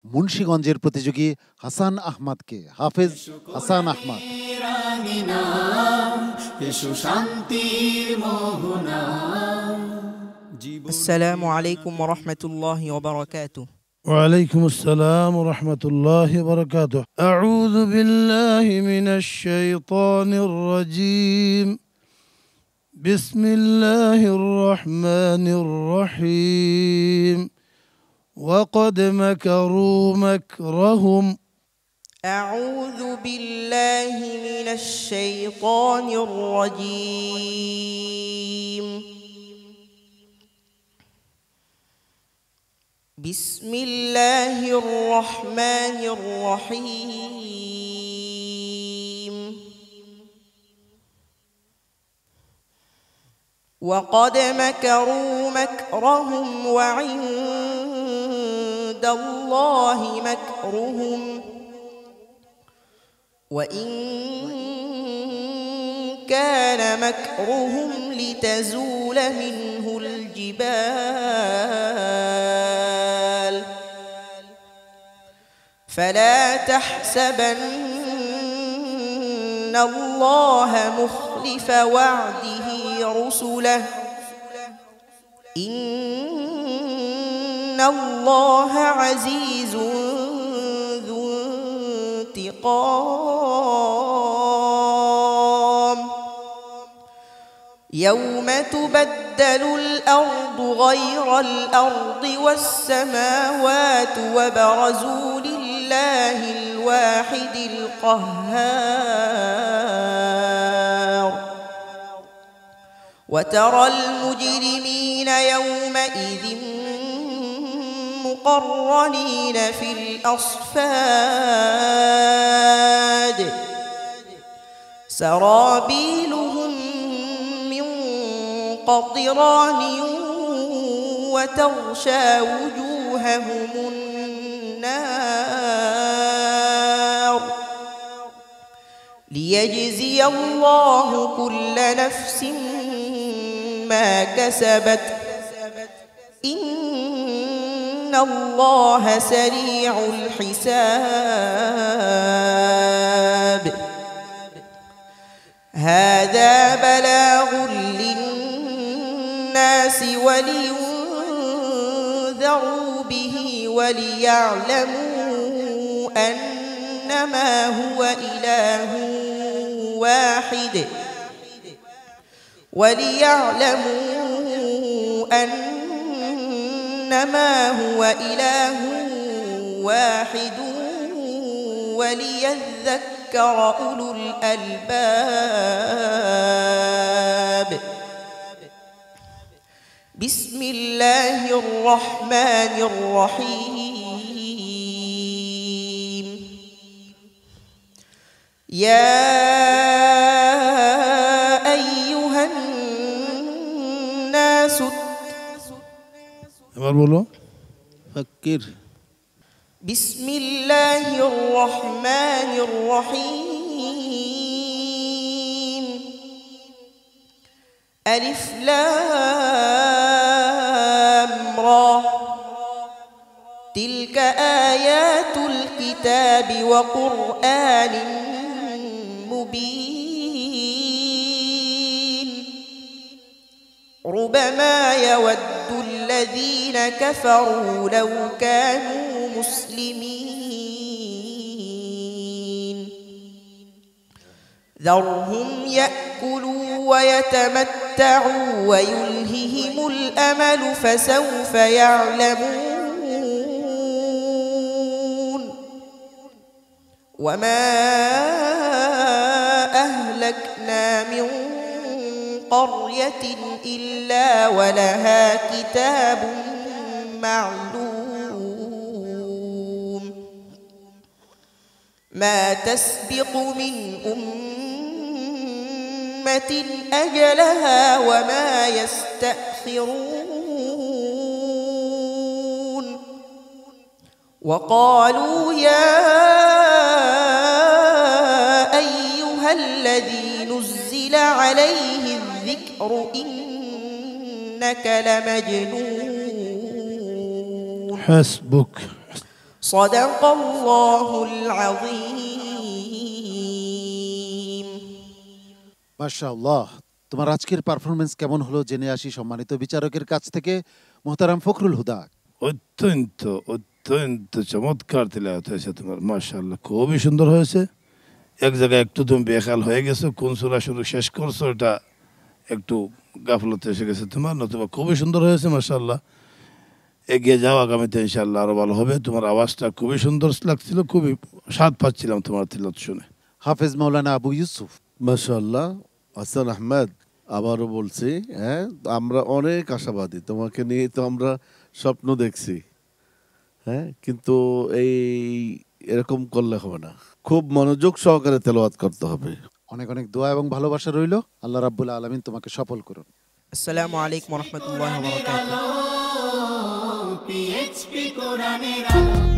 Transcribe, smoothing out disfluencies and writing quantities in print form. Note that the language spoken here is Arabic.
মুন্সিগঞ্জের প্রতিযোগী হাসান আহমদকে। হাফেজ হাসান আহমদ। السلام عليكم ورحمة الله وبركاته. وعليكم السلام ورحمة الله وبركاته. أعوذ بالله من الشيطان الرجيم. بسم الله الرحمن الرحيم. وقد مكروا مكرهم. أعوذ بالله من الشيطان الرجيم. بسم الله الرحمن الرحيم. وقد مكروا مكرهم وعند الله مكرهم وإن كان مكرهم لتزول منه الجبال فلا تحسبن الله مخلف وعده رسله إن الله عزيز ذو انتقام يوم تبدل الأرض غير الأرض والسماوات وبرزوا لله الواحد القهار وترى المجرمين يومئذ مقرنين في الأصفاد سرابيلهم من قطران وتغشى وجوههم النار ليجزي الله كل نفس ما كسبت إن الله سريع الحساب هذا بلاغ للناس ولينذروا به وليعلموا أنما هو إله واحد وليذكر أولو الألباب بسم الله الرحمن الرحيم يا أيها الناس فكر. بسم الله الرحمن الرحيم ألف لام را تلك آيات الكتاب وقرآن مبين ربما يود الذين كفروا لو كانوا مسلمين ذرهم يأكلوا ويتمتعوا ويلههم الأمل فسوف يعلمون وما أهلكنا من قرية إلا ولها كتاب معلوم ما تسبق من أمة أجلها وما يستأخرون وقالوا يا أيها الذي نزل عليه الذكر إنك لمجنون حسبك. صدق الله العظيم. মাশাআল্লাহ, তোমার আজকের পারফরমেন্স কেমন হলো জেনে আসি সম্মানিত বিচারকের কাছ থেকে। মোহতারাম ফখরুল হুদা, অত্যন্ত অত্যন্ত চমৎকার তিলাওয়াত হয়েছে তোমার, মাশাআল্লাহ, খুবই সুন্দর হয়েছে। এক জায়গায় একটু তুমি বেখাল হয়ে গেছো, কোন সূরা শুরু শেষ করছো এটা একটু গাফলতে এসে গেছে তোমার, নতুবা খুবই সুন্দর হয়েছে মাশাআল্লাহ। এগিয়ে যাও, আগামীতে ইনশাআল্লাহ আরো ভালো হবে। তোমার আওয়াজটা খুবই সুন্দর লাগছিল, খুবই স্বাদ পাচ্ছিলাম তোমার তিলাওয়াত শুনে। হাফেজ মাওলানা আবু ইউসুফ। মাশাআল্লাহ, হাসান আহমেদ, আবারও বলছি, হ্যাঁ, আমরা অনেক আশাবাদী, তোমাকে নিয়ে তো আমরা স্বপ্ন দেখছি, হ্যাঁ, কিন্তু এরকম করলে হবে না, খুব মনোযোগ সহকারে তেলাওয়াত করতে হবে। অনেক অনেক দোয়া এবং ভালোবাসা রইল। আল্লাহ রাব্বুল আলামিন তোমাকে সফল করুন। আসসালামু আলাইকুম ওয়া রাহমাতুল্লাহি ওয়া বারাকাতুহু। PHP কোরআনের আলো